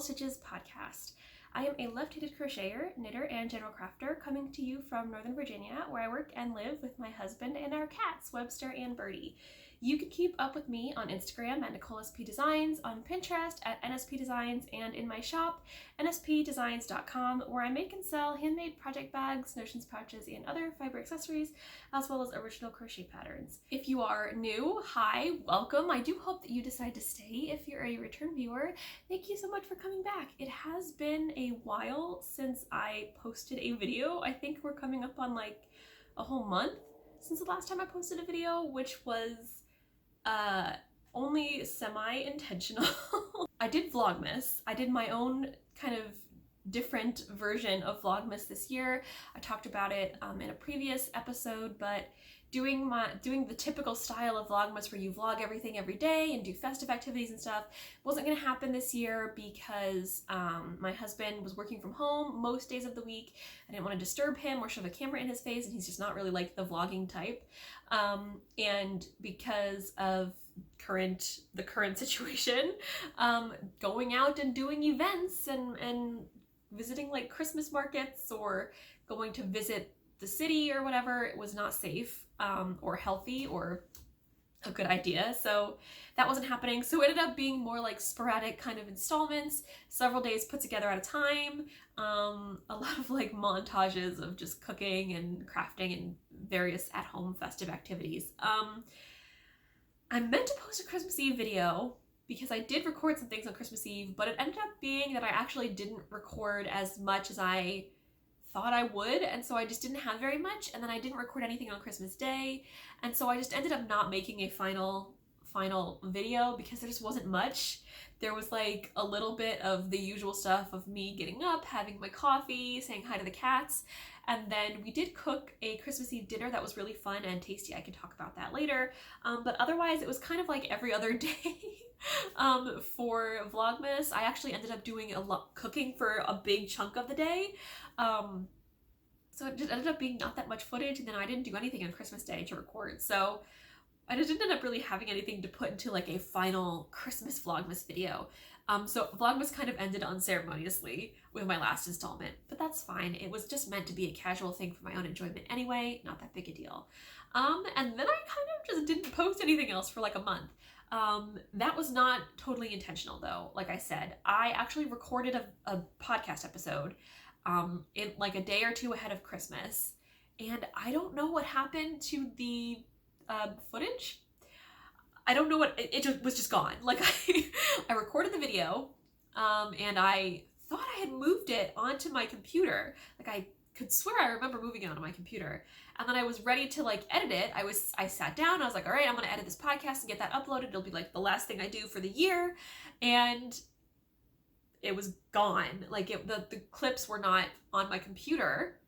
Stitches podcast. I am a left-handed crocheter, knitter, and general crafter coming to you from Northern Virginia, where I work and live with my husband and our cats, Webster and Birdie. You can keep up with me on Instagram at NicoleSP Designs, on Pinterest at NSP Designs, and in my shop, nspdesigns.com, where I make and sell handmade project bags, notions pouches, and other fiber accessories, as well as original crochet patterns. If you are new, hi, welcome. I do hope that you decide to stay. If you're a return viewer, thank you so much for coming back. It has been a while since I posted a video. I think we're coming up on like a whole month since the last time I posted a video, which was only semi-intentional. I did Vlogmas. I did my own kind of different version of Vlogmas this year. I talked about it in a previous episode, but doing the typical style of Vlogmas where you vlog everything every day and do festive activities and stuff wasn't gonna happen this year because my husband was working from home most days of the week. I didn't want to disturb him or shove a camera in his face, and he's just not really like the vlogging type. And because of the current situation, going out and doing events and visiting like Christmas markets or going to visit the city or whatever, it was not safe or healthy or a good idea. So that wasn't happening. So it ended up being more like sporadic kind of installments, several days put together at a time. A lot of like montages of just cooking and crafting and various at-home festive activities. I meant to post a Christmas Eve video because I did record some things on Christmas Eve, but it ended up being that I actually didn't record as much as I thought I would, and so I just didn't have very much, and then I didn't record anything on Christmas Day, and so I just ended up not making a final video because there just wasn't much. There was like a little bit of the usual stuff of me getting up, having my coffee, saying hi to the cats, and then we did cook a Christmas Eve dinner that was really fun and tasty. I can talk about that later, but otherwise it was kind of like every other day. For Vlogmas, I actually ended up doing a lot cooking for a big chunk of the day. So it just ended up being not that much footage, and then I didn't do anything on Christmas Day to record. So I just didn't end up really having anything to put into like a final Christmas Vlogmas video. So Vlogmas kind of ended unceremoniously with my last installment, but that's fine. It was just meant to be a casual thing for my own enjoyment anyway, not that big a deal. And then I kind of just didn't post anything else for like a month. That was not totally intentional though. Like I said, I actually recorded a podcast episode in like a day or two ahead of Christmas, and I don't know what happened to the footage. I don't know what, it just was just gone. Like I recorded the video and I thought I had moved it onto my computer. Like I could swear I remember moving it onto my computer. And then I was ready to like edit it. I sat down, I was like, all right, I'm gonna edit this podcast and get that uploaded. It'll be like the last thing I do for the year. And it was gone. Like the clips were not on my computer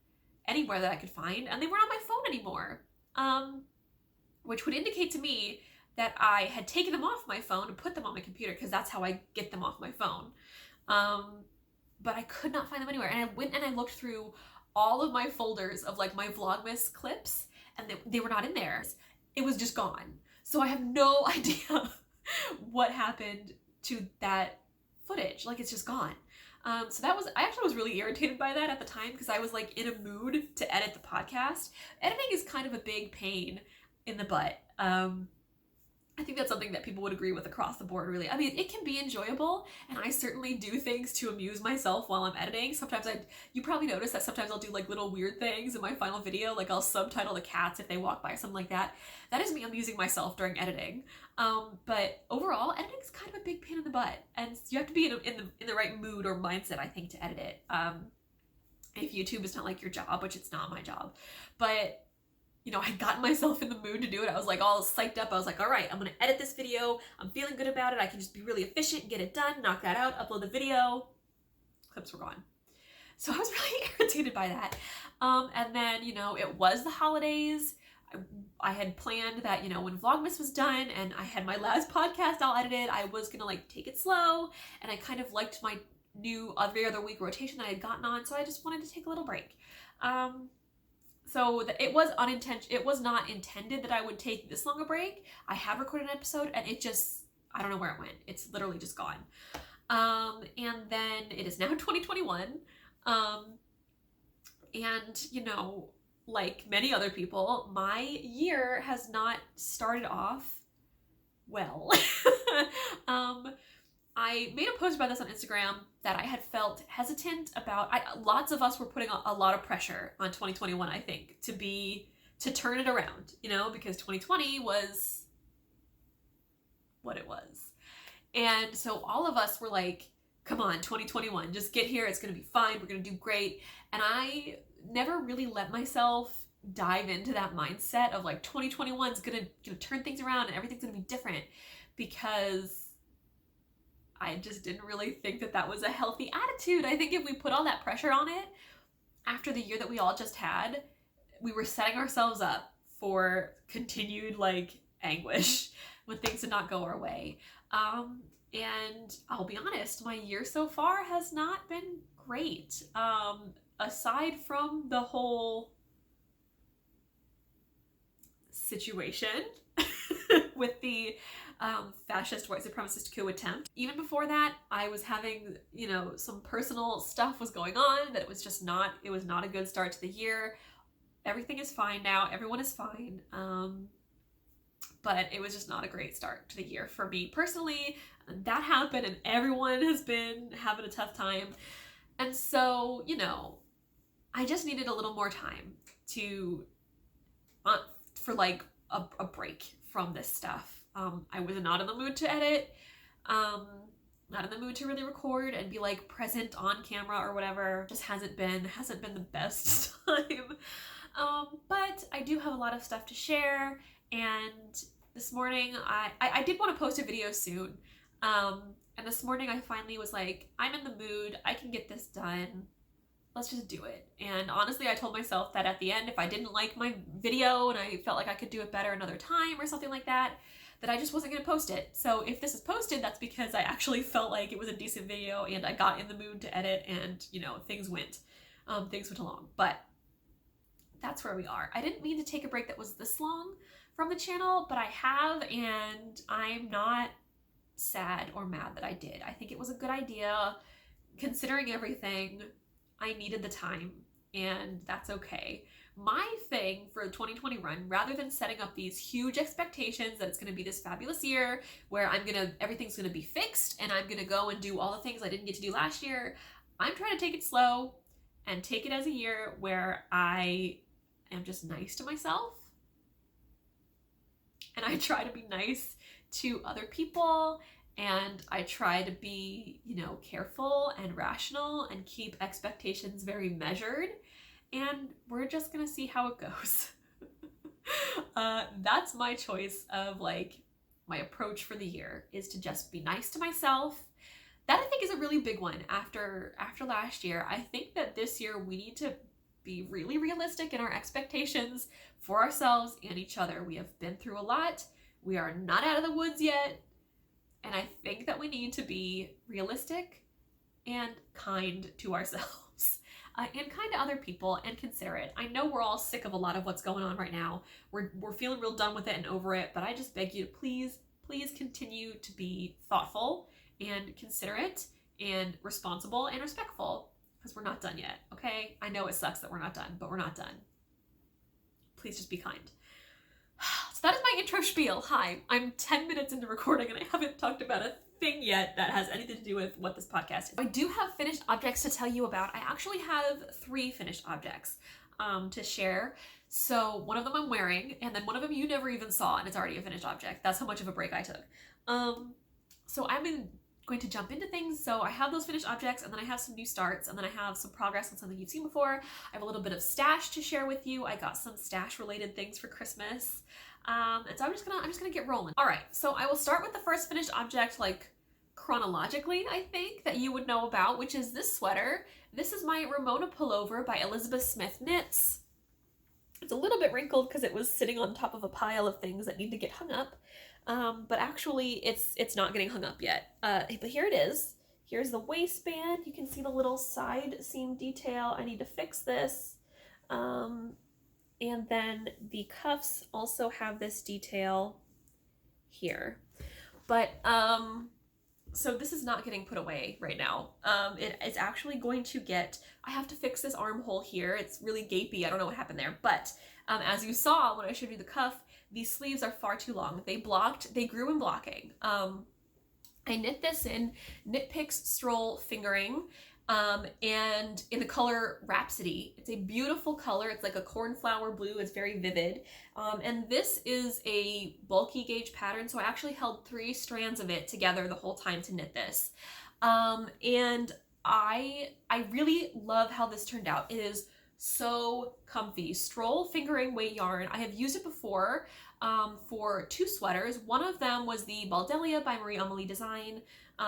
anywhere that I could find, and they weren't on my phone anymore. Which would indicate to me that I had taken them off my phone and put them on my computer, because that's how I get them off my phone. But I could not find them anywhere. And I went and I looked through all of my folders of like my Vlogmas clips, and they were not in there. It was just gone. So I have no idea what happened to that footage. Like, it's just gone. So I actually was really irritated by that at the time, because I was like in a mood to edit the podcast. Editing is kind of a big pain in the butt. I think that's something that people would agree with across the board, really. I mean, it can be enjoyable, and I certainly do things to amuse myself while I'm editing. Sometimes you probably notice that sometimes I'll do like little weird things in my final video, like I'll subtitle the cats if they walk by, something like that. That is me amusing myself during editing. But overall, editing is kind of a big pain in the butt, and you have to be in the right mood or mindset, I think, to edit it. If YouTube is not like your job, which it's not my job, but you know, I had gotten myself in the mood to do it. I was like all psyched up. I was like, all right, I'm gonna edit this video. I'm feeling good about it. I can just be really efficient, get it done, knock that out, upload the video. Clips were gone. So I was really irritated by that. And then, you know, it was the holidays. I had planned that, you know, when Vlogmas was done and I had my last podcast all edited, I was gonna like take it slow, and I kind of liked my new every other week rotation that I had gotten on, so I just wanted to take a little break. So it was not intended that I would take this long a break. I have recorded an episode, and it just, I don't know where it went. It's literally just gone. And then it is now 2021. And, you know, like many other people, my year has not started off well. I made a post about this on Instagram that I had felt hesitant about. Lots of us were putting a lot of pressure on 2021, I think, to turn it around, you know, because 2020 was what it was. And so all of us were like, come on, 2021, just get here. It's going to be fine. We're going to do great. And I never really let myself dive into that mindset of like 2021 is going to turn things around and everything's going to be different, because I just didn't really think that that was a healthy attitude. I think if we put all that pressure on it after the year that we all just had, we were setting ourselves up for continued like anguish when things did not go our way. And I'll be honest, my year so far has not been great. Aside from the whole situation with the fascist white supremacist coup attempt. Even before that, I was having, you know, some personal stuff was going on that it was not a good start to the year. Everything is fine now. Everyone is fine. But it was just not a great start to the year for me personally. That happened and everyone has been having a tough time. And so, you know, I just needed a little more time to, for like a break from this stuff. I was not in the mood to edit, not in the mood to really record and be like present on camera or whatever. Just hasn't been the best time. But I do have a lot of stuff to share, and this morning I did want to post a video soon. And this morning I finally was like, I'm in the mood, I can get this done. Let's just do it. And honestly, I told myself that at the end, if I didn't like my video and I felt like I could do it better another time or something like that, that I just wasn't going to post it. So if this is posted, that's because I actually felt like it was a decent video and I got in the mood to edit and, you know, things went along. But that's where we are. I didn't mean to take a break that was this long from the channel, but I have, and I'm not sad or mad that I did. I think it was a good idea. Considering everything, I needed the time, and that's okay. My thing for the 2020 run, rather than setting up these huge expectations that it's going to be this fabulous year where everything's going to be fixed and I'm going to go and do all the things I didn't get to do last year, I'm trying to take it slow and take it as a year where I am just nice to myself. And I try to be nice to other people, and I try to be, you know, careful and rational and keep expectations very measured, and we're just gonna see how it goes. That's my choice of like my approach for the year, is to just be nice to myself. That I think is a really big one after last year. I think that this year we need to be really realistic in our expectations for ourselves and each other. We have been through a lot. We are not out of the woods yet. And I think that we need to be realistic and kind to ourselves and kind to other people and considerate. I know we're all sick of a lot of what's going on right now. We're feeling real done with it and over it, but I just beg you to please continue to be thoughtful and considerate and responsible and respectful, because we're not done yet, okay? I know it sucks that we're not done, but we're not done. Please just be kind. So that is my intro spiel. Hi, I'm 10 minutes into recording and I haven't talked about a thing yet that has anything to do with what this podcast is. I do have finished objects to tell you about. I actually have 3 finished objects to share. So one of them I'm wearing, and then one of them you never even saw, and it's already a finished object. That's how much of a break I took. So I'm going to jump into things. So I have those finished objects, and then I have some new starts, and then I have some progress on something you've seen before. I have a little bit of stash to share with you. I got some stash related things for Christmas. And so I'm just gonna get rolling. All right, so I will start with the first finished object, like chronologically, I think, that you would know about, which is this sweater. This is my Ramona pullover by Elizabeth Smith Knits. It's a little bit wrinkled because it was sitting on top of a pile of things that need to get hung up. But actually it's not getting hung up yet. But here it is. Here's the waistband. You can see the little side seam detail. I need to fix this. And then the cuffs also have this detail here. But So this is not getting put away right now. It is actually going to get, I have to fix this armhole here. It's really gapey. I don't know what happened there. But as you saw when I showed you the cuff, these sleeves are far too long. They grew in blocking. I knit this in KnitPicks Stroll Fingering, and in the color Rhapsody. It's a beautiful color. It's like a cornflower blue. It's very vivid. And this is a bulky gauge pattern, so I actually held 3 strands of it together the whole time to knit this. And I really love how this turned out. It is so comfy. Stroll Fingering weight yarn. I have used it before for 2 sweaters. One of them was the Baldelia by Marie-Amélie Design.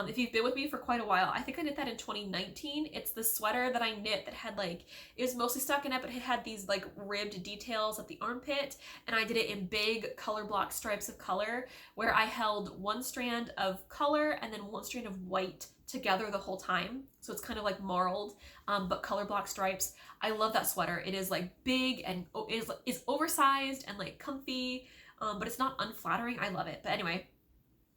If you've been with me for quite a while, I think I knit that in 2019. It's the sweater that I knit that had like, it was mostly stockinette, but it had these like ribbed details at the armpit, and I did it in big color block stripes of color where I held 1 strand of color and then 1 strand of white together the whole time. So it's kind of like marled, but color block stripes. I love that sweater. It is like big and is oversized and like comfy, but it's not unflattering. I love it. But anyway,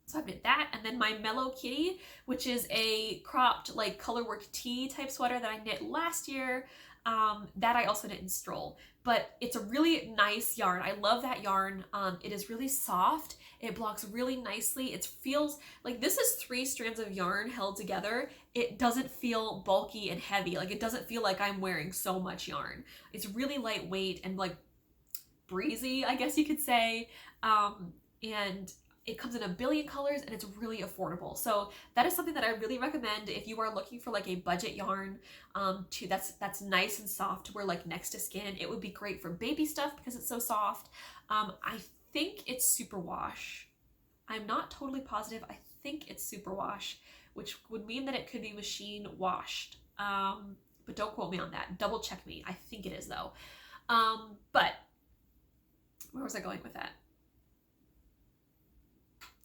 so I knit that, and then my Mellow Kitty, which is a cropped like colorwork tee type sweater that I knit last year, that I also knit in Stroll. But it's a really nice yarn. I love that yarn. It is really soft. It blocks really nicely. It feels like this is 3 strands of yarn held together. It doesn't feel bulky and heavy. Like it doesn't feel like I'm wearing so much yarn. It's really lightweight and like breezy, I guess you could say. And it comes in a billion colors, and it's really affordable. So that is something that I really recommend if you are looking for like a budget yarn that's nice and soft to wear like next to skin. It would be great for baby stuff because it's so soft. I think it's superwash. I'm not totally positive. I think it's superwash, which would mean that it could be machine washed. But don't quote me on that. Double check me. I think it is though. But where was I going with that?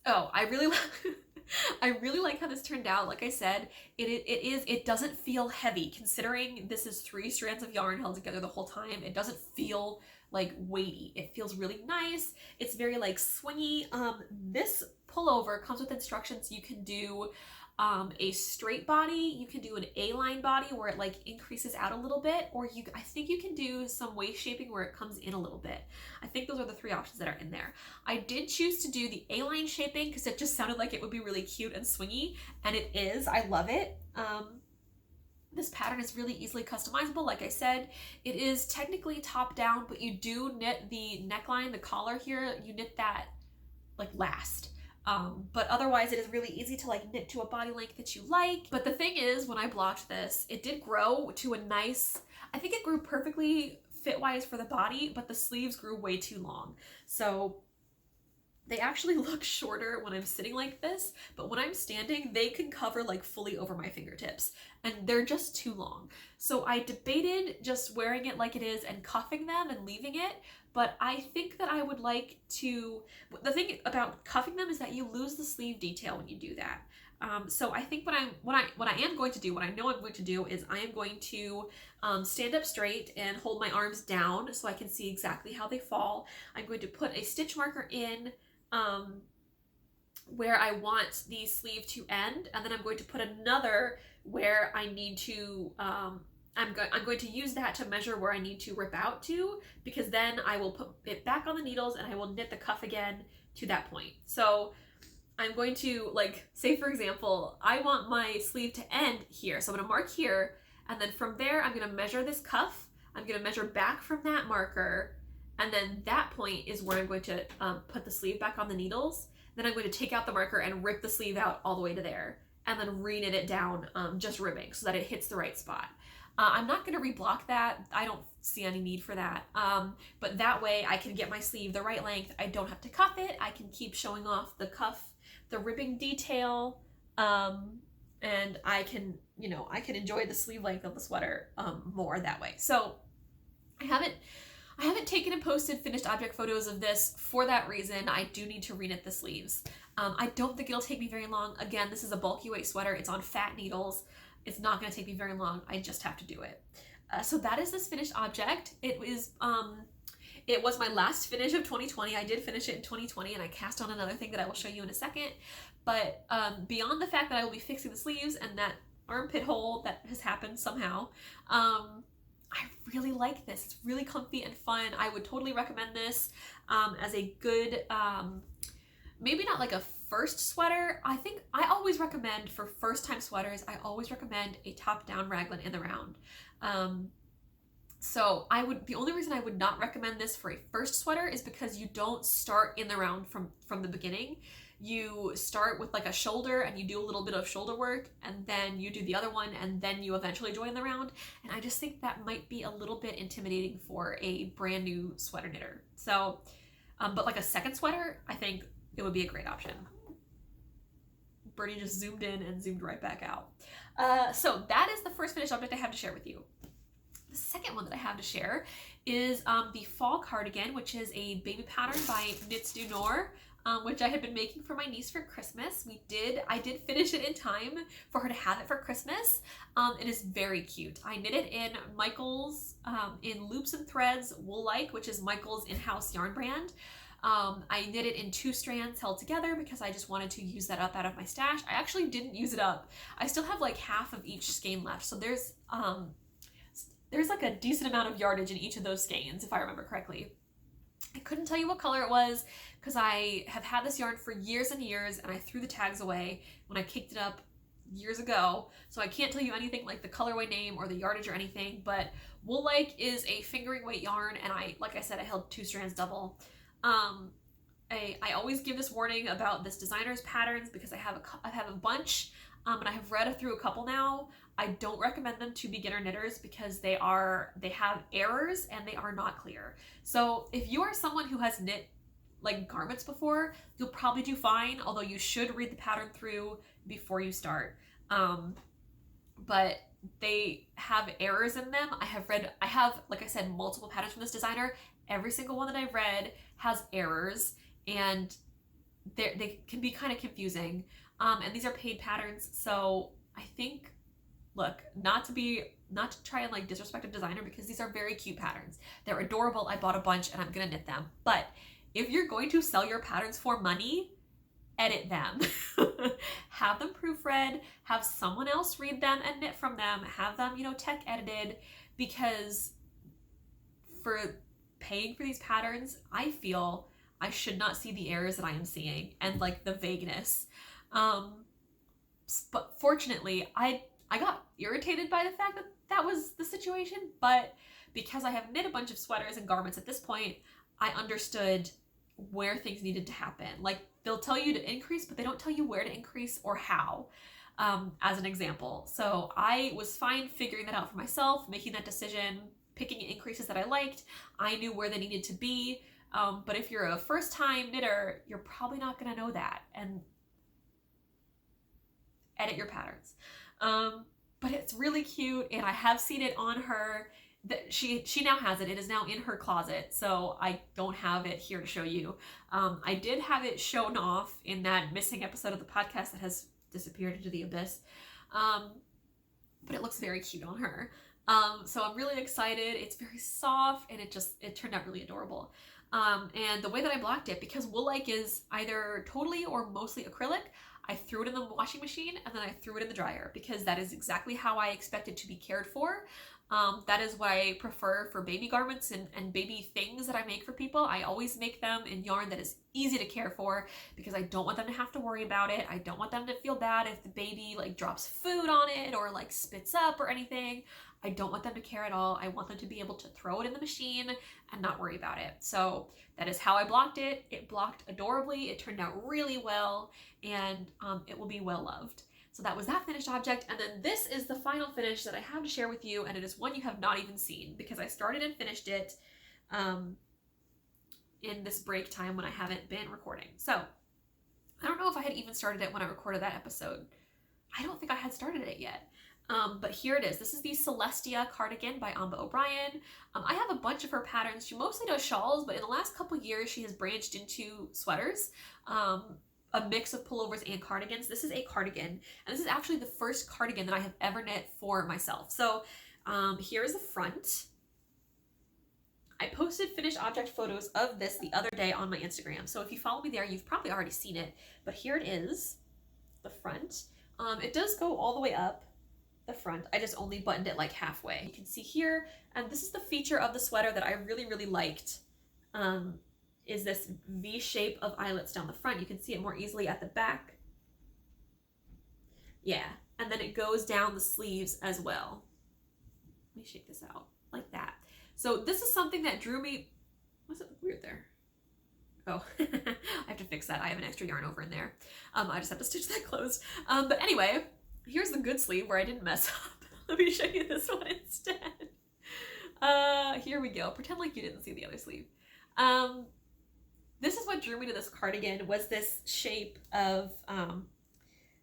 Oh, I really like how this turned out. Like I said, it doesn't feel heavy considering this is 3 strands of yarn held together the whole time. It doesn't feel like weighty. It feels really nice. It's very like swingy. This pullover comes with instructions. You can do a straight body, you can do an A-line body where it like increases out a little bit, or I think you can do some waist shaping where it comes in a little bit. I think those are the 3 options that are in there. I did choose to do the A-line shaping because it just sounded like it would be really cute and swingy, and it is. I love it. This pattern is really easily customizable. Like I said, it is technically top down, but you do knit the neckline, the collar here, you knit that like last. But otherwise it is really easy to like knit to a body length that you like. But the thing is, when I blocked this, it did grow to a nice, I think it grew perfectly fit-wise for the body, but the sleeves grew way too long. So they actually look shorter when I'm sitting like this, but when I'm standing, they can cover like fully over my fingertips, and they're just too long. So I debated just wearing it like it is and cuffing them and leaving it, but I think that I would like to, the thing about cuffing them is that you lose the sleeve detail when you do that. So I think what I am going to do, what I know I'm going to do is I am going to stand up straight and hold my arms down so I can see exactly how they fall. I'm going to put a stitch marker in where I want the sleeve to end, and then I'm going to put another where I need to, I'm going to use that to measure where I need to rip out to, because then I will put it back on the needles and I will knit the cuff again to that point. So I'm going to, like, say for example, I want my sleeve to end here. So I'm going to mark here, and then from there I'm going to measure this cuff. I'm going to measure back from that marker, and then that point is where I'm going to put the sleeve back on the needles. Then I'm going to take out the marker and rip the sleeve out all the way to there, and then re-knit it down, just ribbing so that it hits the right spot. I'm not going to reblock that. I don't see any need for that. But that way I can get my sleeve the right length. I don't have to cuff it. I can keep showing off the cuff, the ribbing detail, and I can, you know, I can enjoy the sleeve length of the sweater more that way. So I haven't taken and posted finished object photos of this for that reason. I do need to re-knit the sleeves. I don't think it'll take me very long. Again, this is a bulky weight sweater. It's on fat needles. It's not going to take me very long. I just have to do it. So that is this finished object. It It was my last finish of 2020. I did finish it in 2020, and I cast on another thing that I will show you in a second. But beyond the fact that I will be fixing the sleeves and that armpit hole that has happened somehow, I really like this. It's really comfy and fun. I would totally recommend this as a good, maybe not like a first sweater. I think I always recommend for first time sweaters, I always recommend a top down raglan in the round. So the only reason I would not recommend this for a first sweater is because you don't start in the round from the beginning. You start with like a shoulder and you do a little bit of shoulder work, and then you do the other one, and then you eventually join the round. And I just think that might be a little bit intimidating for a brand new sweater knitter. So, but like a second sweater, I think it would be a great option. Birdie just zoomed in and zoomed right back out. So that is the first finished object I have to share with you. The second one that I have to share is the fall cardigan, which is a baby pattern by Knits du Nord, which I had been making for my niece for Christmas. I did finish it in time for her to have it for Christmas. It is very cute. I knit it in Michael's, in Loops and Threads Woollike, which is Michael's in-house yarn brand. I knit it in 2 strands held together because I just wanted to use that up out of my stash. I actually didn't use it up. I still have like half of each skein left. So there's like a decent amount of yardage in each of those skeins, if I remember correctly. I couldn't tell you what color it was because I have had this yarn for years and years, and I threw the tags away when I kicked it up years ago. So I can't tell you anything like the colorway name or the yardage or anything, but Woollike is a fingering weight yarn, and like I said, I held 2 strands double. I always give this warning about this designer's patterns because I have a bunch, and I have read through a couple now. I don't recommend them to beginner knitters because they have errors and they are not clear. So if you are someone who has knit like garments before, you'll probably do fine, although you should read the pattern through before you start. But they have errors in them. I have, like I said, multiple patterns from this designer. Every single one that I've read has errors, and they can be kind of confusing. And these are paid patterns, so I think, look, not to try and like disrespect a designer, because these are very cute patterns. They're adorable. I bought a bunch and I'm gonna knit them. But if you're going to sell your patterns for money, edit them. Have them proofread, have someone else read them and knit from them, have them, tech edited, because for paying for these patterns, I feel I should not see the errors that I am seeing and like the vagueness. But fortunately, I got irritated by the fact that that was the situation, but because I have knit a bunch of sweaters and garments at this point, I understood where things needed to happen. Like, they'll tell you to increase, but they don't tell you where to increase or how, as an example. So I was fine figuring that out for myself, making that decision, picking increases that I liked. I knew where they needed to be. But if you're a first-time knitter, you're probably not going to know that, and edit your patterns. But it's really cute, and I have seen it on her. She now has it. It is now in her closet, so I don't have it here to show you. I did have it shown off in that missing episode of the podcast that has disappeared into the abyss. But it looks very cute on her. So I'm really excited. It's very soft, and it turned out really adorable. And the way that I blocked it, because Woollike is either totally or mostly acrylic, I threw it in the washing machine and then I threw it in the dryer, because that is exactly how I expect it to be cared for. That is what I prefer for baby garments and baby things that I make for people. I always make them in yarn that is easy to care for, because I don't want them to have to worry about it. I don't want them to feel bad if the baby like drops food on it or like spits up or anything. I don't want them to care at all. I want them to be able to throw it in the machine and not worry about it. So that is how I blocked it. It blocked adorably. It turned out really well, and it will be well loved. So that was that finished object. And then this is the final finish that I have to share with you, and it is one you have not even seen, because I started and finished it in this break time when I haven't been recording. So I don't know if I had even started it when I recorded that episode. I don't think I had started it yet. But here it is. This is the Celestia cardigan by Ambah O'Brien. I have a bunch of her patterns. She mostly does shawls, but in the last couple years, she has branched into sweaters, a mix of pullovers and cardigans. This is a cardigan, and this is actually the first cardigan that I have ever knit for myself. So here's the front. I posted finished object photos of this the other day on my Instagram. So if you follow me there, you've probably already seen it. But here it is, the front. It does go all the way up the front. I just only buttoned it like halfway. You can see here, and this is the feature of the sweater that I really, really liked, is this V shape of eyelets down the front. You can see it more easily at the back. Yeah, and then it goes down the sleeves as well. Let me shake this out like that. So this is something that drew me. What's it look weird there? Oh, I have to fix that. I have an extra yarn over in there. I just have to stitch that closed. But anyway, here's the good sleeve where I didn't mess up. Let me show you this one instead. Here we go. Pretend like you didn't see the other sleeve. This is what drew me to this cardigan, was this shape of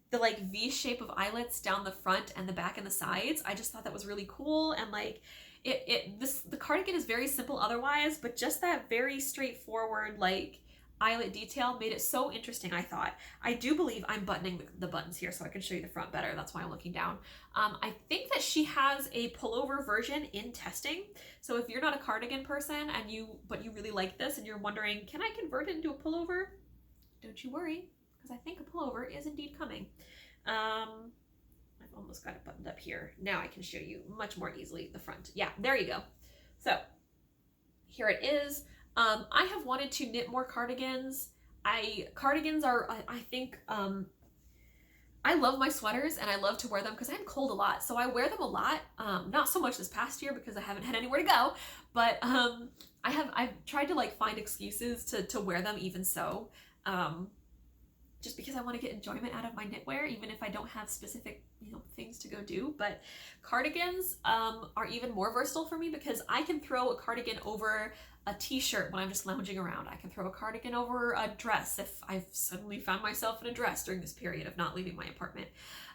the like V shape of eyelets down the front and the back and the sides. I just thought that was really cool, and like the cardigan is very simple otherwise, but just that very straightforward like eyelet detail made it so interesting, I thought. I do believe I'm buttoning the buttons here so I can show you the front better. That's why I'm looking down. I think that she has a pullover version in testing. So if you're not a cardigan person but you really like this and you're wondering, can I convert it into a pullover? Don't you worry, because I think a pullover is indeed coming. I've almost got it buttoned up here. Now I can show you much more easily the front. Yeah, there you go. So here it is. I have wanted to knit more cardigans. Cardigans are, I think, I love my sweaters and I love to wear them because I'm cold a lot. So I wear them a lot. Not so much this past year because I haven't had anywhere to go, but I've tried to like find excuses to wear them even so. Just because I want to get enjoyment out of my knitwear, even if I don't have specific, things to go do. But cardigans are even more versatile for me because I can throw a cardigan over a t-shirt when I'm just lounging around. I can throw a cardigan over a dress if I've suddenly found myself in a dress during this period of not leaving my apartment.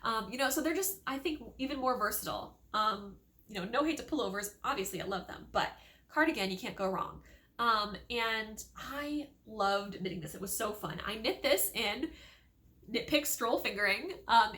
So they're just, I think, even more versatile. No hate to pullovers. Obviously, I love them, but cardigan, you can't go wrong. And I loved knitting this. It was so fun. I knit this in KnitPicks Stroll Fingering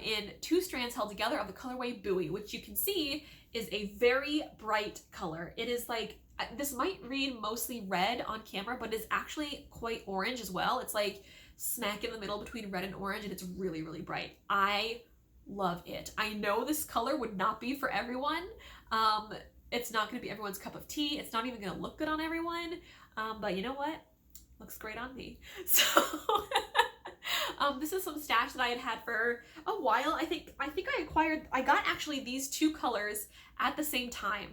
in 2 strands held together of the colorway Buoy, which you can see is a very bright color. It is like, this might read mostly red on camera, but it's actually quite orange as well. It's like smack in the middle between red and orange, and it's really, really bright. I love it. I know this color would not be for everyone. It's not going to be everyone's cup of tea. It's not even going to look good on everyone. But you know what? Looks great on me. So this is some stash that I had for a while. I think I got actually these 2 colors at the same time.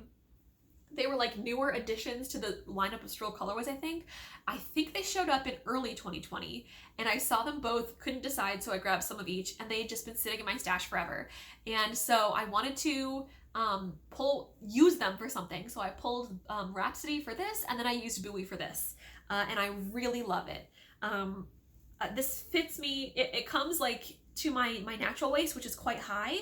They were like newer additions to the lineup of Stroll colorways, I think. I think they showed up in early 2020, and I saw them both, couldn't decide, so I grabbed some of each, and they had just been sitting in my stash forever. And so I wanted to use them for something. So I pulled Rhapsody for this, and then I used Buoy for this. And I really love it. This fits me, it comes like to my natural waist, which is quite high.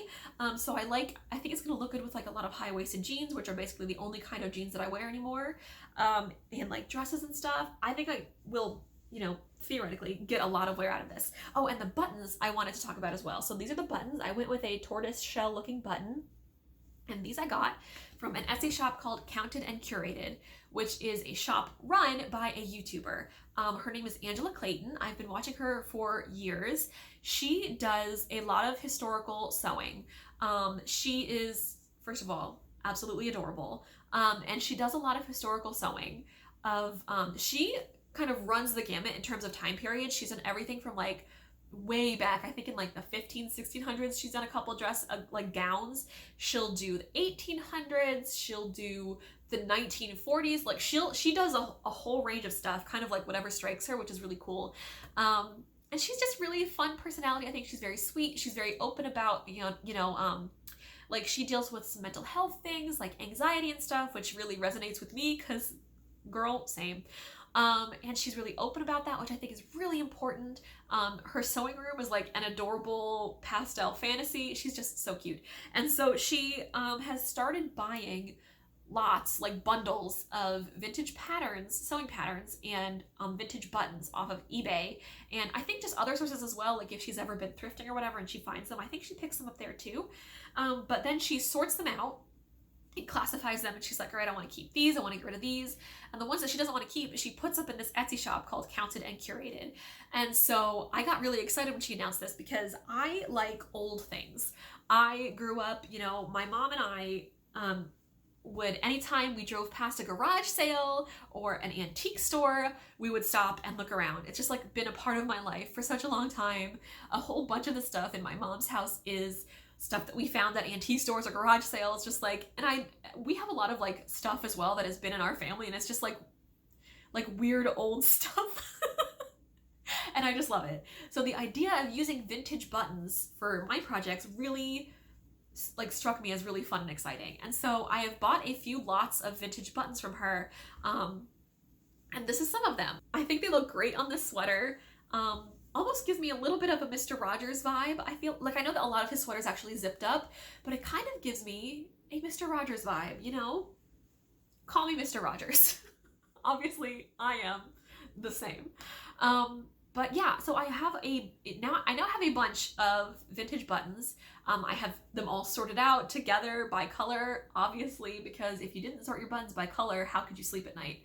So I think it's gonna look good with like a lot of high-waisted jeans, which are basically the only kind of jeans that I wear anymore. And like dresses and stuff. I think I will, theoretically get a lot of wear out of this. Oh, and the buttons I wanted to talk about as well. So these are the buttons. I went with a tortoise shell looking button. And these I got from an Etsy shop called Counted and Curated, which is a shop run by a YouTuber. Her name is Angela Clayton. I've been watching her for years. She does a lot of historical sewing. She is, first of all, absolutely adorable. And she does a lot of historical sewing. She kind of runs the gamut in terms of time period. She's done everything from like way back, I think in like the 1600s, she's done a couple dress like gowns. She'll do the 1800s, she'll do the 1940s, like she does a whole range of stuff, kind of like whatever strikes her, which is really cool. And she's just really a fun personality. I think she's very sweet. She's very open about, like she deals with some mental health things like anxiety and stuff, which really resonates with me because girl, same. And she's really open about that, which I think is really important. Her sewing room is like an adorable pastel fantasy. She's just so cute. And so she has started buying lots, like bundles of vintage patterns, sewing patterns, and vintage buttons off of eBay. And I think just other sources as well, like if she's ever been thrifting or whatever and she finds them, I think she picks them up there too. But then she sorts them out It classifies them and she's like, all right, I want to keep these, I want to get rid of these. And the ones that she doesn't want to keep, she puts up in this Etsy shop called Counted and Curated. And so I got really excited when she announced this because I like old things. I grew up, you know, my mom and I would, anytime we drove past a garage sale or an antique store, we would stop and look around. It's just like been a part of my life for such a long time. A whole bunch of the stuff in my mom's house is stuff that we found at antique stores or garage sales, just like, and we have a lot of like stuff as well that has been in our family, and it's just like weird old stuff. And I just love it. So the idea of using vintage buttons for my projects really like struck me as really fun and exciting. And so I have bought a few lots of vintage buttons from her, and this is some of them. I think they look great on this sweater. Almost gives me a little bit of a Mr. Rogers vibe. I feel like, I know that a lot of his sweaters actually zipped up, but it kind of gives me a Mr. Rogers vibe, you know? Call me Mr. Rogers. Obviously, I am the same. But yeah, so I now have a bunch of vintage buttons. I have them all sorted out together by color, obviously, because if you didn't sort your buttons by color, how could you sleep at night?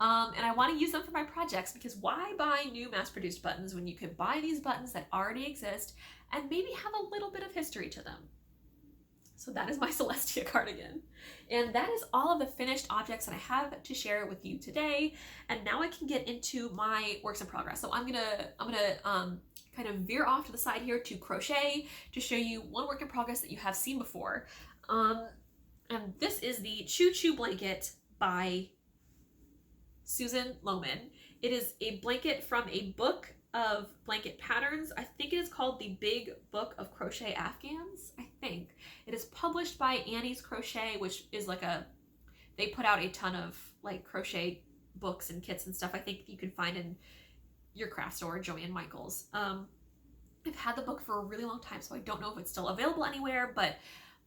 And I want to use them for my projects, because why buy new mass-produced buttons when you could buy these buttons that already exist and maybe have a little bit of history to them? So that is my Celestia cardigan. And that is all of the finished objects that I have to share with you today. And now I can get into my works in progress. So I'm gonna kind of veer off to the side here to crochet to show you one work in progress that you have seen before. And this is the Choo blanket by Susan Lowman. It is a blanket from a book of blanket patterns. I think it is called the Big Book of Crochet Afghans. I think it is published by Annie's Crochet, which is like they put out a ton of like crochet books and kits and stuff. I think you can find in your craft store, Joanne Michaels. I've had the book for a really long time, so I don't know if it's still available anywhere, but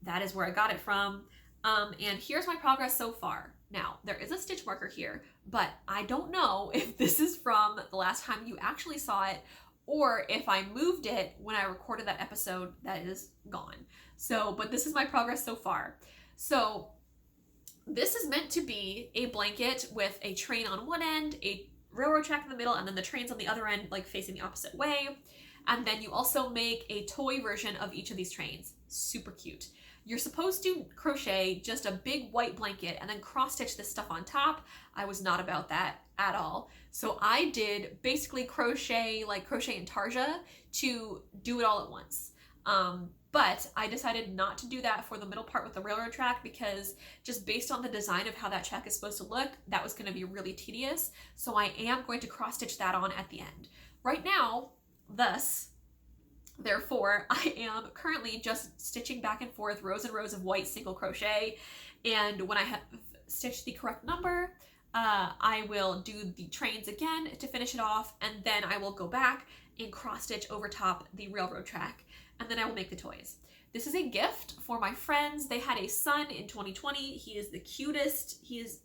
that is where I got it from. And here's my progress so far. Now, there is a stitch marker here, but I don't know if this is from the last time you actually saw it, or if I moved it when I recorded that episode that is gone. So, but this is my progress so far. So this is meant to be a blanket with a train on one end, a railroad track in the middle, and then the trains on the other end, like facing the opposite way. And then you also make a toy version of each of these trains. Super cute. You're supposed to crochet just a big white blanket and then cross stitch this stuff on top. I was not about that at all. So I did basically crochet intarsia to do it all at once. But I decided not to do that for the middle part with the railroad track, because just based on the design of how that track is supposed to look, that was going to be really tedious. So I am going to cross stitch that on at the end. Right now, therefore, I am currently just stitching back and forth rows and rows of white single crochet, and when I have stitched the correct number, I will do the trains again to finish it off, and then I will go back and cross stitch over top the railroad track, and then I will make the toys. This is a gift for my friends. They had a son in 2020. He is the cutest. He's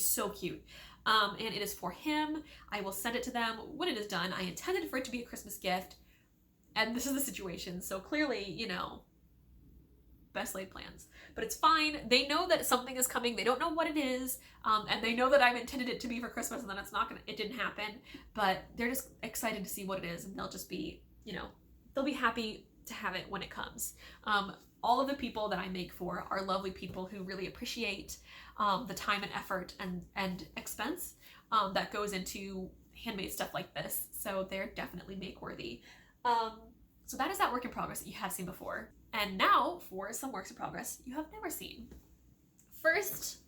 so cute. And it is for him. I will send it to them when it is done. I intended for it to be a Christmas gift, and this is the situation. So clearly, you know, best laid plans. But it's fine. They know that something is coming. They don't know what it is. And they know that I've intended it to be for Christmas, and then it didn't happen. But they're just excited to see what it is, and they'll just be, you know, they'll be happy to have it when it comes. All of the people that I make for are lovely people who really appreciate the time and effort and expense that goes into handmade stuff like this. So they're definitely make worthy. So that is that work in progress that you have seen before. And now for some works in progress you have never seen. First,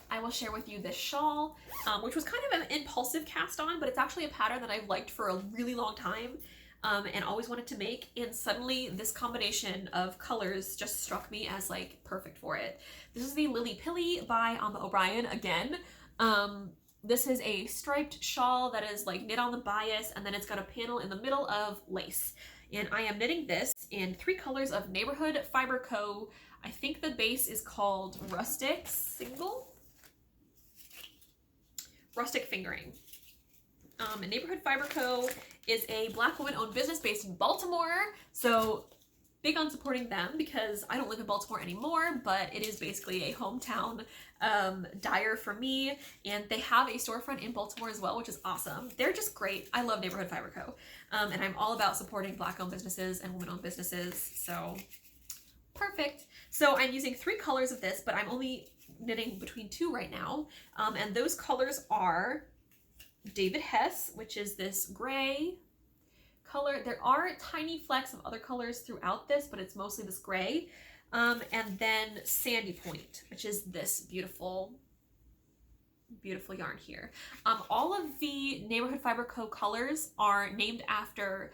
I will share with you this shawl, which was kind of an impulsive cast on, but it's actually a pattern that I've liked for a really long time. And always wanted to make, and suddenly this combination of colors just struck me as like perfect for it. This is the Lilli Pilli by Ambah O'Brien again. This is a striped shawl that is like knit on the bias, and then it's got a panel in the middle of lace. And I am knitting this in 3 colors of Neighborhood Fiber Co. I think the base is called Rustic Fingering. And Neighborhood Fiber Co. is a Black woman-owned business based in Baltimore. So big on supporting them because I don't live in Baltimore anymore, but it is basically a hometown dyer for me, and they have a storefront in Baltimore as well, which is awesome. They're just great. I love Neighborhood Fiber Co. And I'm all about supporting Black-owned businesses and women-owned businesses, so perfect. So I'm using 3 colors of this, but I'm only knitting between 2 right now, and those colors are David Hess, which is this gray color. There are tiny flecks of other colors throughout this, but it's mostly this gray. And then Sandy Point, which is this beautiful, beautiful yarn here. All of the Neighborhood Fiber Co. colors are named after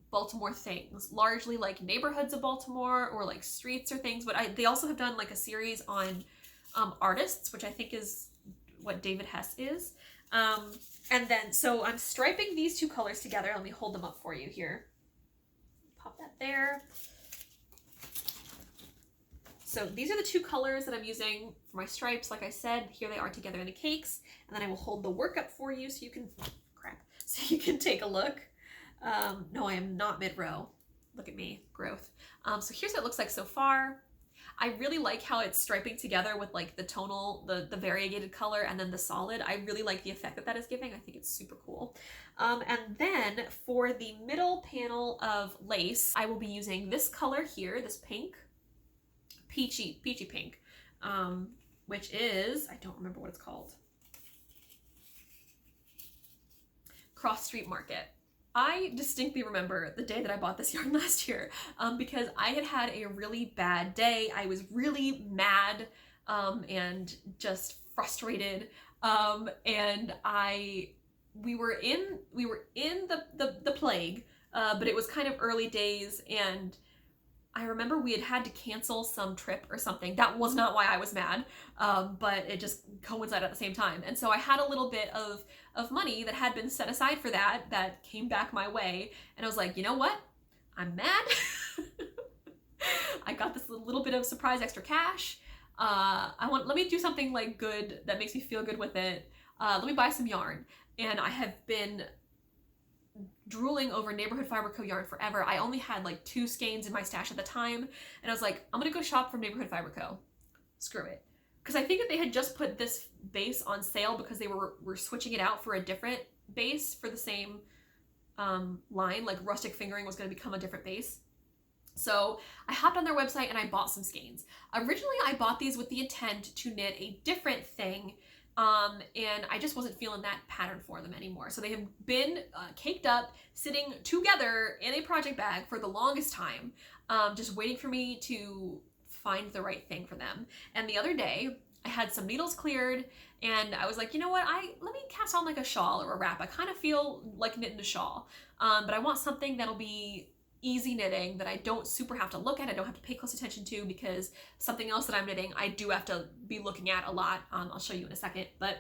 Baltimore things, largely like neighborhoods of Baltimore or like streets or things, but they also have done like a series on artists, which I think is what David Hess is. And then, so I'm striping these 2 colors together. Let me hold them up for you here. Pop that there. So these are the 2 colors that I'm using for my stripes. Like I said, here they are together in the cakes. And then I will hold the work up for you so you can, so you can take a look. No, I am not mid-row. Look at me, growth. So here's what it looks like so far. I really like how it's striping together with like the tonal, the variegated color, and then the solid. I really like the effect that is giving. I think it's super cool. And then for the middle panel of lace, I will be using this color here, this pink, peachy pink, which is, I don't remember what it's called. Cross Street Market. I distinctly remember the day that I bought this yarn last year because I had had a really bad day. I was really mad and just frustrated, and we were in the plague, but it was kind of early days, and I remember we had to cancel some trip or something. That was not why I was mad, but it just coincided at the same time. And so I had a little bit of money that had been set aside for that came back my way. And I was like, you know what? I'm mad. I got this little bit of surprise extra cash. Let me do something like good that makes me feel good with it. Let me buy some yarn. And I have been drooling over Neighborhood Fiber Co. yarn forever. I only had like 2 skeins in my stash at the time, and I was like, I'm gonna go shop from Neighborhood Fiber Co. Screw it. Because I think that they had just put this base on sale because they were switching it out for a different base for the same line, like Rustic Fingering was going to become a different base. So I hopped on their website and I bought some skeins. Originally I bought these with the intent to knit a different thing, and I just wasn't feeling that pattern for them anymore. So they have been caked up, sitting together in a project bag for the longest time, just waiting for me to find the right thing for them. And the other day I had some needles cleared and I was like, you know what, let me cast on like a shawl or a wrap. I kind of feel like knitting a shawl, but I want something that'll be easy knitting that I don't super have to look at, I don't have to pay close attention to, because something else that I'm knitting I do have to be looking at a lot. I'll show you in a second, but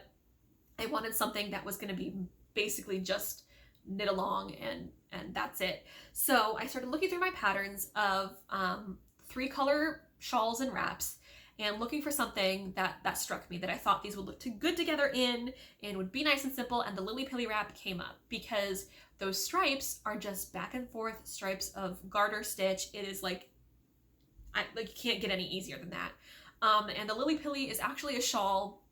I wanted something that was going to be basically just knit along and that's it. So I started looking through my patterns of 3 color shawls and wraps and looking for something that struck me, that I thought these would look good together in and would be nice and simple, and the Lilli Pilli wrap came up because those stripes are just back and forth stripes of garter stitch. It is like you can't get any easier than that. And the Lilli Pilli is actually a shawl.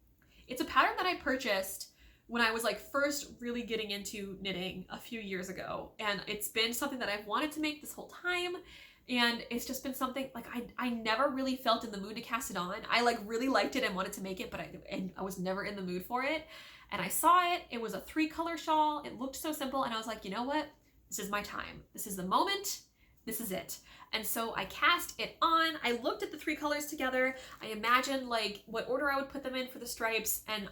It's a pattern that I purchased when I was like first really getting into knitting a few years ago, and it's been something that I've wanted to make this whole time. And it's just been something like I never really felt in the mood to cast it on. I like really liked it and wanted to make it, but I was never in the mood for it. And I saw it. It was a 3 color shawl. It looked so simple, and I was like, you know what? This is my time. This is the moment. This is it. And so I cast it on. I looked at the 3 colors together. I imagined like what order I would put them in for the stripes, and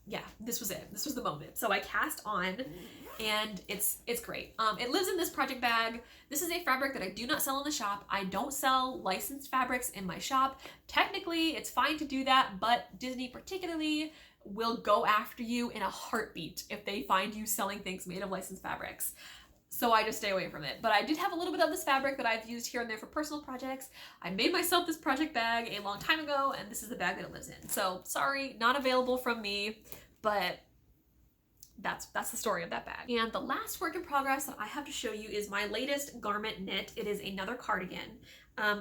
yeah, this was it. This was the moment. So I cast on, and it's great. It lives in this project bag. This is a fabric that I do not sell in the shop. I don't sell licensed fabrics in my shop. Technically, it's fine to do that, but Disney particularly will go after you in a heartbeat if they find you selling things made of licensed fabrics. So I just stay away from it. But I did have a little bit of this fabric that I've used here and there for personal projects. I made myself this project bag a long time ago, and this is the bag that it lives in. So sorry, not available from me, but that's the story of that bag. And the last work in progress that I have to show you is my latest garment knit. It is another cardigan.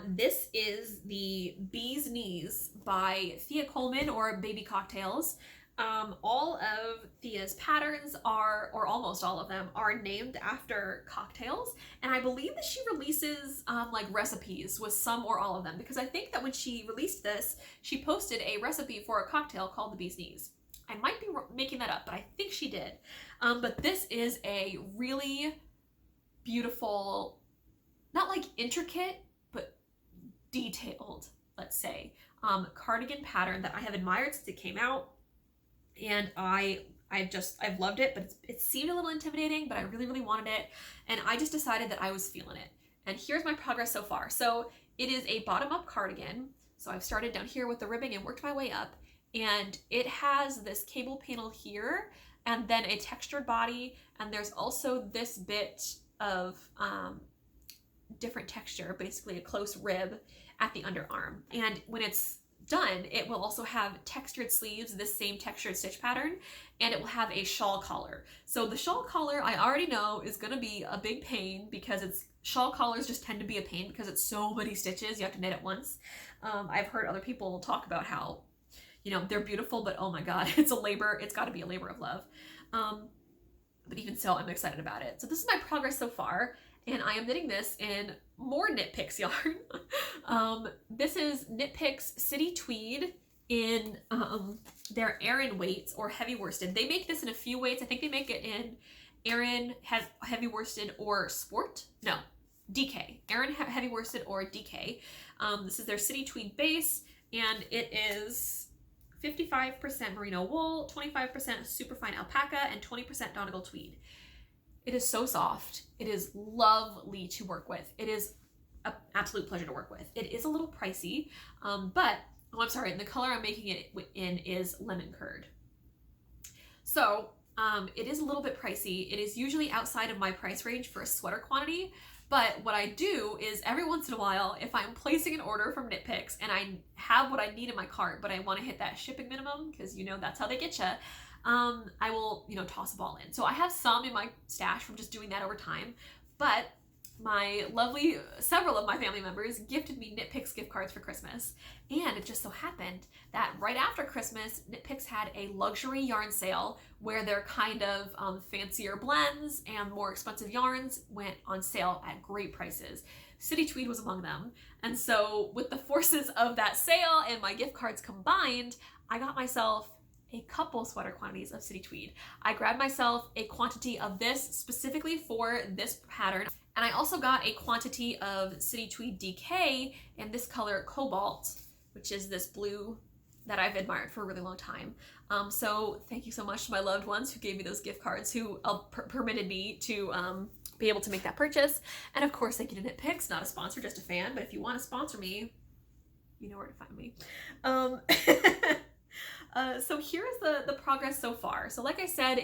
This is the Bee's Knees by Thea Colman, or Baby Cocktails. All of Thea's patterns are, or almost all of them, are named after cocktails, and I believe that she releases like recipes with some or all of them, because I think that when she released this, she posted a recipe for a cocktail called the Bee's Knees. I might be making that up, but I think she did. But this is a really beautiful, not like intricate, but detailed, let's say, cardigan pattern that I have admired since it came out. And I've loved it, but it seemed a little intimidating, but I really, really wanted it. And I just decided that I was feeling it. And here's my progress so far. So it is a bottom-up cardigan. So I've started down here with the ribbing and worked my way up. And it has this cable panel here, and then a textured body. And there's also this bit of different texture, basically a close rib at the underarm. And when it's done, it will also have textured sleeves, this same textured stitch pattern, and it will have a shawl collar. So the shawl collar, I already know, is going to be a big pain, because shawl collars just tend to be a pain because it's so many stitches, you have to knit it once. I've heard other people talk about how, you know, they're beautiful, but oh my god, it's a labor, it's got to be a labor of love. But even so, I'm excited about it. So this is my progress so far, and I am knitting this in more KnitPicks yarn. This is KnitPicks City Tweed in their Aran weights, or heavy worsted. They make this in a few weights. I think they make it in Aran heavy worsted or sport. No, DK. Aran heavy worsted or DK. This is their City Tweed base, and it is 55% merino wool, 25% superfine alpaca, and 20% Donegal tweed. It is so soft. It is lovely to work with. It is an absolute pleasure to work with. It is a little pricey, but, oh, I'm sorry, and the color I'm making it in is lemon curd. So it is a little bit pricey. It is usually outside of my price range for a sweater quantity, but what I do is every once in a while, if I'm placing an order from KnitPicks and I have what I need in my cart, but I want to hit that shipping minimum, because you know that's how they get you, I will, you know, toss a ball in. So I have some in my stash from just doing that over time, but several of my family members gifted me KnitPicks gift cards for Christmas. And it just so happened that right after Christmas, KnitPicks had a luxury yarn sale where their kind of fancier blends and more expensive yarns went on sale at great prices. City Tweed was among them. And so with the forces of that sale and my gift cards combined, I got myself a couple sweater quantities of City Tweed. I grabbed myself a quantity of this specifically for this pattern, and I also got a quantity of City Tweed DK in this color Cobalt, which is this blue that I've admired for a really long time. So thank you so much to my loved ones who gave me those gift cards, who permitted me to be able to make that purchase. And of course, thank you to KnitPicks, not a sponsor, just a fan, but if you want to sponsor me, you know where to find me. So here's the progress so far. So like I said,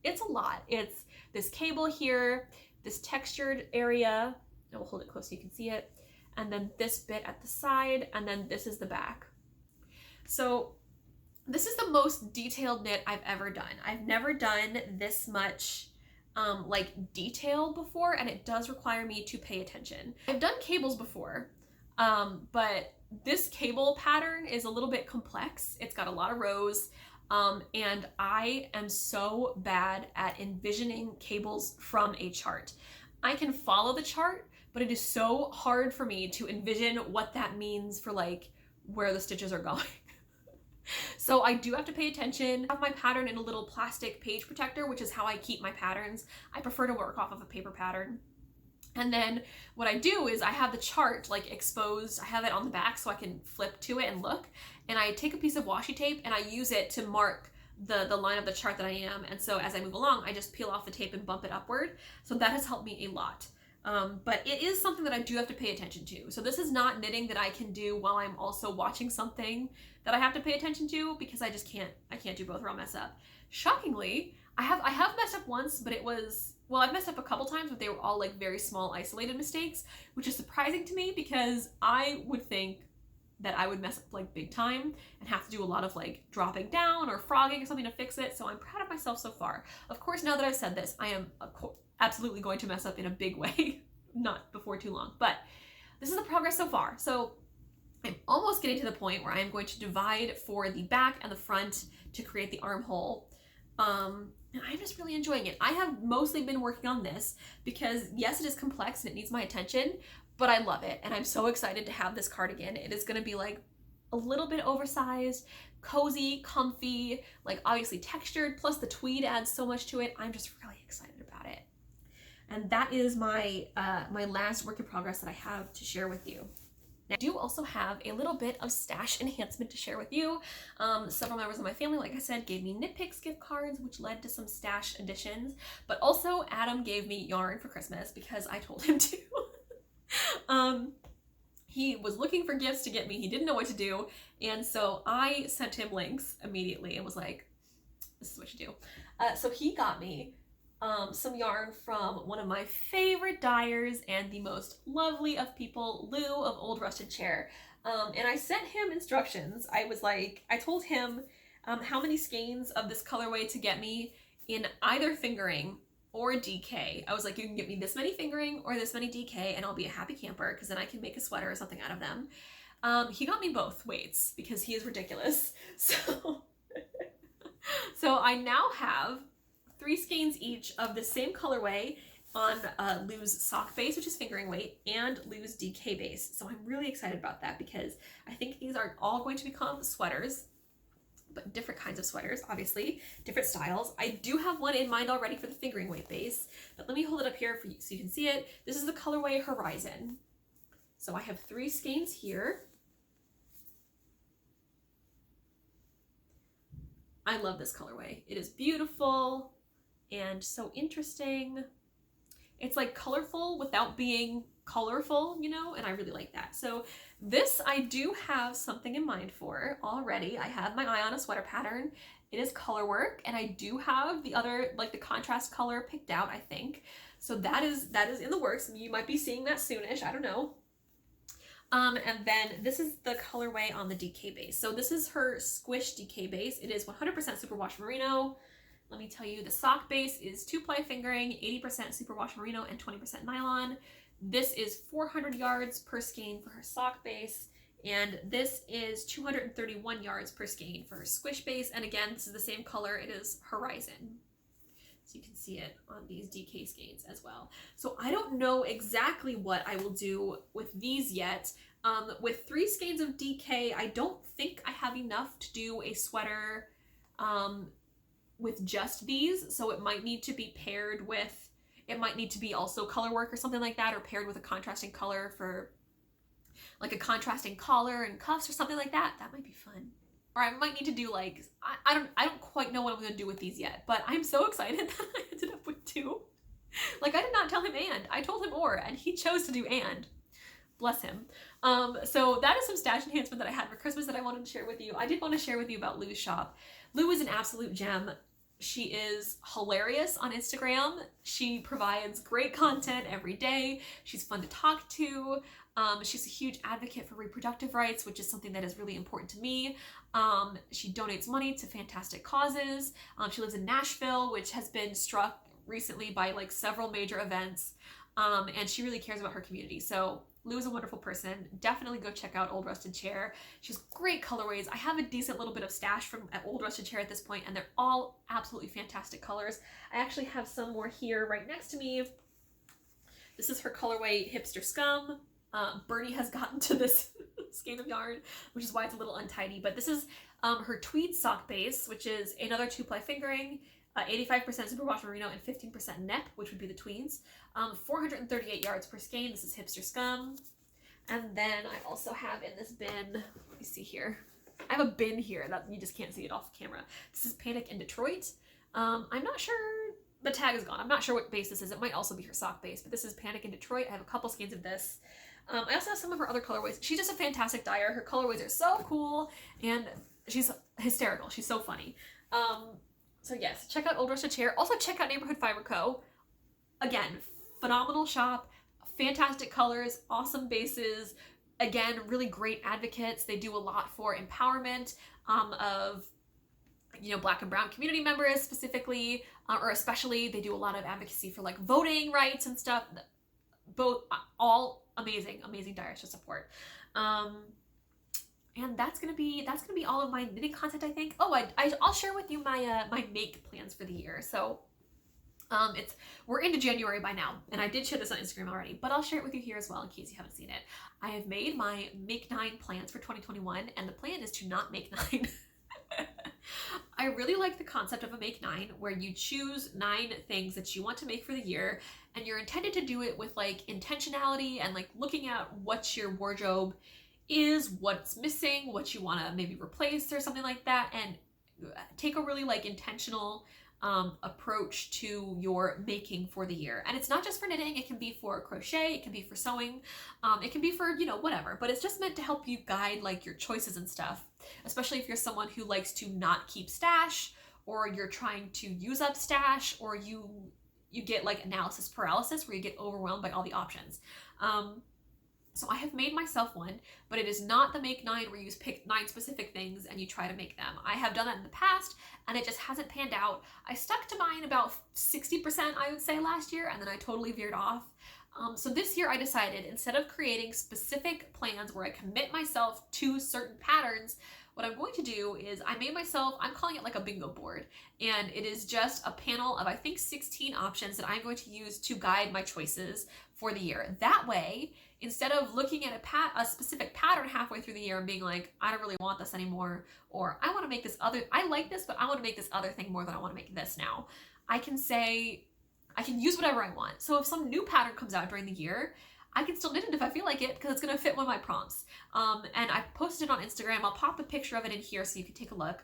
it's a lot. It's this cable here, this textured area, I will hold it close so you can see it, and then this bit at the side, and then this is the back. So this is the most detailed knit I've ever done. I've never done this much like detail before, and it does require me to pay attention. I've done cables before, but this cable pattern is a little bit complex. It's got a lot of rows, and I am so bad at envisioning cables from a chart. I can follow the chart, but it is so hard for me to envision what that means for like where the stitches are going. So I do have to pay attention. I have my pattern in a little plastic page protector, which is how I keep my patterns. I prefer to work off of a paper pattern. And then what I do is I have the chart like exposed. I have it on the back so I can flip to it and look. And I take a piece of washi tape and I use it to mark the line of the chart that I am. And so as I move along, I just peel off the tape and bump it upward. So that has helped me a lot. But it is something that I do have to pay attention to. So this is not knitting that I can do while I'm also watching something that I have to pay attention to, because I just can't do both or I'll mess up. Shockingly, I have messed up once, but it was, well, I've messed up a couple times, but they were all like very small isolated mistakes, which is surprising to me because I would think that I would mess up like big time and have to do a lot of like dropping down or frogging or something to fix it. So I'm proud of myself so far. Of course, now that I've said this, I am absolutely going to mess up in a big way, not before too long, but this is the progress so far. So I'm almost getting to the point where I am going to divide for the back and the front to create the armhole. And I'm just really enjoying it. I have mostly been working on this because yes, it is complex and it needs my attention, but I love it. And I'm so excited to have this cardigan. It is gonna be like a little bit oversized, cozy, comfy, like obviously textured, plus the tweed adds so much to it. I'm just really excited about it. And that is my, my last work in progress that I have to share with you. I do also have a little bit of stash enhancement to share with you. Several members of my family, like I said, gave me KnitPicks gift cards, which led to some stash additions, but also Adam gave me yarn for Christmas because I told him to. He was looking for gifts to get me. He didn't know what to do. And so I sent him links immediately and was like, this is what you do. So he got me some yarn from one of my favorite dyers and the most lovely of people, Lou of Old Rusted Chair. And I sent him instructions. I told him how many skeins of this colorway to get me in either fingering or DK. I was like, you can get me this many fingering or this many DK and I'll be a happy camper because then I can make a sweater or something out of them. He got me both weights because he is ridiculous. So, so I now have 3 skeins each of the same colorway on Lou's sock base, which is fingering weight, and Lou's DK base. So I'm really excited about that because I think these are all going to become sweaters, but different kinds of sweaters, obviously, different styles. I do have one in mind already for the fingering weight base, but let me hold it up here for you so you can see it. This is the colorway Horizon. So I have 3 skeins here. I love this colorway. It is beautiful and so interesting. It's like colorful without being colorful, you know, and I really like that. So this I do have something in mind for already. I have my eye on a sweater pattern. It is color work, and I do have the other, like the contrast color picked out, I think. So that is in the works. You might be seeing that soonish, I don't know. And then this is the colorway on the DK base. So this is her Squish DK base. It is 100% superwash merino. Let me tell you, the sock base is 2-ply fingering, 80% superwash merino and 20% nylon. This is 400 yards per skein for her sock base, and this is 231 yards per skein for her squish base. And again, this is the same color. It is Horizon. So you can see it on these DK skeins as well. So I don't know exactly what I will do with these yet. With 3 skeins of DK, I don't think I have enough to do a sweater with just these. So it might need to be paired with, it might need to be also color work or something like that, or paired with a contrasting color for like a contrasting collar and cuffs or something like that. That might be fun. Or I might need to do like, I don't quite know what I'm gonna do with these yet, but I'm so excited that I ended up with 2. Like I did not tell him and, I told him or, and he chose to do and. Bless him. So that is some stash enhancement that I had for Christmas that I wanted to share with you. I did want to share with you about Lou's shop. Lou is an absolute gem. She is hilarious on Instagram. She provides great content every day. She's fun to talk to. She's a huge advocate for reproductive rights, which is something that is really important to me. She donates money to fantastic causes. She lives in Nashville, which has been struck recently by like several major events. And she really cares about her community. So Lou is a wonderful person. Definitely go check out Old Rusted Chair. She has great colorways. I have a decent little bit of stash from Old Rusted Chair at this point, and they're all absolutely fantastic colors. I actually have some more here right next to me. This is her colorway Hipster Scum. Bernie has gotten to this skein of yarn, which is why it's a little untidy, but this is her Tweed sock base, which is another 2-ply fingering, 85% superwash merino and 15% nep, which would be the tweeds. 438 yards per skein. This is Hipster Scum. And then I also have in this bin, let me see here. I have a bin here that you just can't see it off camera. This is Panic in Detroit. I'm not sure, the tag is gone. I'm not sure what base this is. It might also be her sock base, but this is Panic in Detroit. I have a couple skeins of this. I also have some of her other colorways. She's just a fantastic dyer. Her colorways are so cool, and she's hysterical. She's so funny. So yes, check out Old Rusted Chair. Also check out Neighborhood Fiber Co. Again, phenomenal shop, fantastic colors, awesome bases, again, really great advocates. They do a lot for empowerment of, you know, Black and brown community members specifically, or especially. They do a lot of advocacy for like voting rights and stuff. Both, all amazing dyers to support. And that's gonna be all of my knitting content, I think. Oh, I'll share with you my my make plans for the year. So we're into January by now, and I did share this on Instagram already, but I'll share it with you here as well in case you haven't seen it. I have made my Make 9 plans for 2021, and the plan is to not make 9. I really like the concept of a Make 9, where you choose 9 things that you want to make for the year, and you're intended to do it with like intentionality and like looking at what your wardrobe is, what's missing, what you want to maybe replace or something like that, and take a really like intentional approach to your making for the year. And it's not just for knitting, it can be for crochet, it can be for sewing, it can be for, you know, whatever, but it's just meant to help you guide like your choices and stuff, especially if you're someone who likes to not keep stash, or you're trying to use up stash, or you get like analysis paralysis where you get overwhelmed by all the options. So I have made myself one, but it is not the Make 9 where you pick 9 specific things and you try to make them. I have done that in the past and it just hasn't panned out. I stuck to mine about 60%, I would say, last year, and then I totally veered off. So this year I decided, instead of creating specific plans where I commit myself to certain patterns, what I'm going to do is I made myself, I'm calling it like a bingo board, and it is just a panel of I think 16 options that I'm going to use to guide my choices for the year. That way, instead of looking at a specific pattern halfway through the year and being like, I don't really want this anymore, or I want to make this other, I like this, but I want to make this other thing more than I want to make this now. I can say, I can use whatever I want. So if some new pattern comes out during the year, I can still knit it if I feel like it, because it's going to fit one of my prompts. And I posted it on Instagram. I'll pop a picture of it in here so you can take a look.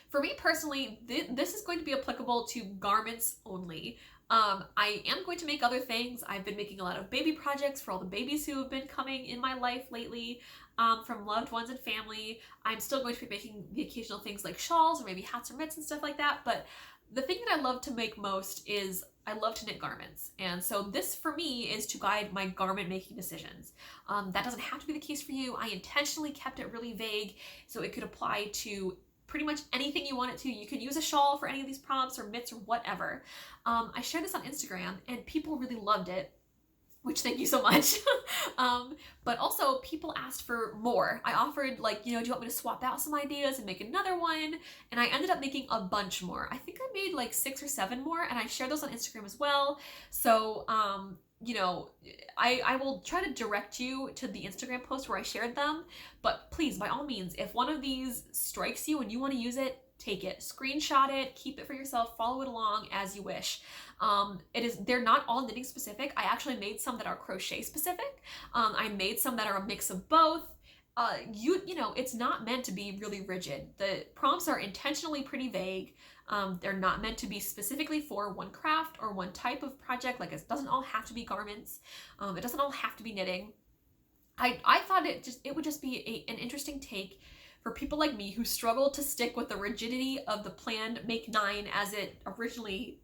For me personally, this is going to be applicable to garments only. I am going to make other things. I've been making a lot of baby projects for all the babies who have been coming in my life lately, from loved ones and family. I'm still going to be making the occasional things like shawls or maybe hats or mitts and stuff like that. But the thing that I love to make most is I love to knit garments. And so this for me is to guide my garment making decisions. That doesn't have to be the case for you. I intentionally kept it really vague so it could apply to pretty much anything you want it to. You can use a shawl for any of these prompts or mitts or whatever. I shared this on Instagram and people really loved it, which thank you so much. But also people asked for more. I offered like, you know, do you want me to swap out some ideas and make another one? And I ended up making a bunch more. I think I made like 6 or 7 more, and I shared those on Instagram as well. So, you know, I will try to direct you to the Instagram post where I shared them, but please, by all means, if one of these strikes you and you want to use it, take it, screenshot it, keep it for yourself, follow it along as you wish. They're not all knitting specific. I actually made some that are crochet specific. I made some that are a mix of both. You know, it's not meant to be really rigid. The prompts are intentionally pretty vague. They're not meant to be specifically for one craft or one type of project. Like, it doesn't all have to be garments. It doesn't all have to be knitting. I thought it would just be an interesting take for people like me who struggle to stick with the rigidity of the planned Make 9 as it originally,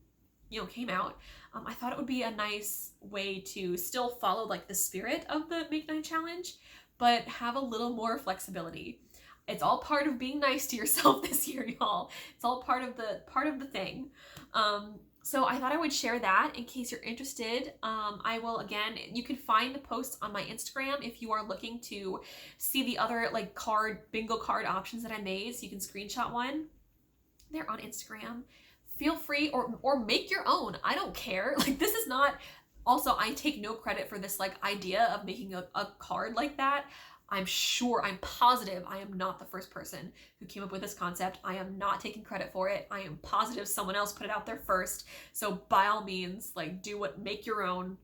you know, came out. I thought it would be a nice way to still follow like the spirit of the Make 9 challenge, but have a little more flexibility. It's all part of being nice to yourself this year, y'all. It's all part of the thing. So I thought I would share that in case you're interested. I will, again, you can find the posts on my Instagram if you are looking to see the other like bingo card options that I made, so you can screenshot one. They're on Instagram. Feel free, or make your own. I don't care. Like, this is not, also, I take no credit for this like idea of making a card like that. I'm positive I am not the first person who came up with this concept. I am not taking credit for it. I am positive someone else put it out there first. So by all means, like, make your own,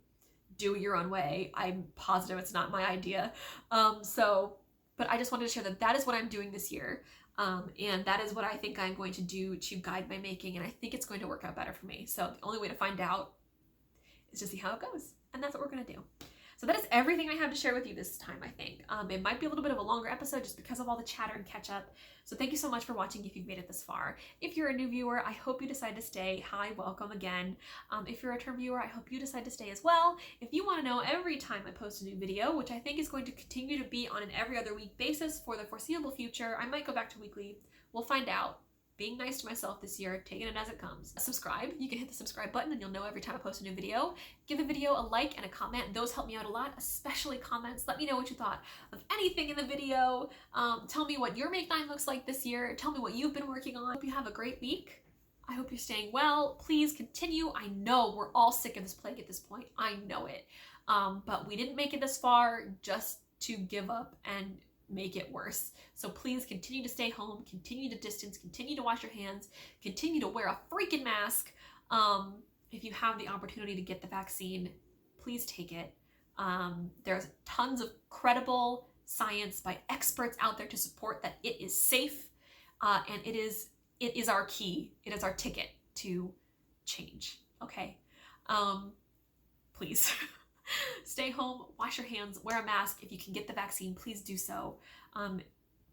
do it your own way. I'm positive it's not my idea. But I just wanted to share that is what I'm doing this year. And that is what I think I'm going to do to guide my making. And I think it's going to work out better for me. So the only way to find out is to see how it goes. And that's what we're going to do. So that is everything I have to share with you this time, I think. It might be a little bit of a longer episode just because of all the chatter and catch up. So thank you so much for watching if you've made it this far. If you're a new viewer, I hope you decide to stay. Hi, welcome again. If you're a return viewer, I hope you decide to stay as well. If you want to know every time I post a new video, which I think is going to continue to be on an every other week basis for the foreseeable future, I might go back to weekly. We'll find out. Being nice to myself this year, taking it as it comes. Subscribe. You can hit the subscribe button and you'll know every time I post a new video. Give the video a like and a comment. Those help me out a lot, especially comments. Let me know what you thought of anything in the video. Tell me what your Make 9 looks like this year. Tell me what you've been working on. I hope you have a great week. I hope you're staying well. Please continue. I know we're all sick of this plague at this point. I know it. But we didn't make it this far just to give up and make it worse. So please continue to stay home, continue to distance, continue to wash your hands, continue to wear a freaking mask. If you have the opportunity to get the vaccine, please take it. There's tons of credible science by experts out there to support that it is safe, and it is our key. It is our ticket to change. Okay, please. Stay home, wash your hands, wear a mask. If you can get the vaccine, please do so.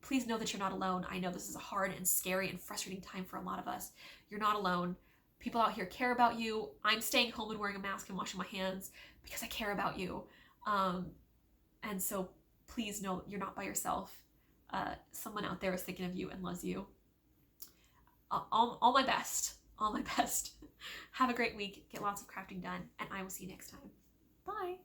Please know that you're not alone. I know this is a hard and scary and frustrating time for a lot of us. You're not alone. People out here care about you. I'm staying home and wearing a mask and washing my hands because I care about you. And so please know you're not by yourself. Someone out there is thinking of you and loves you. All my best. All my best. Have a great week. Get lots of crafting done, and I will see you next time. Bye.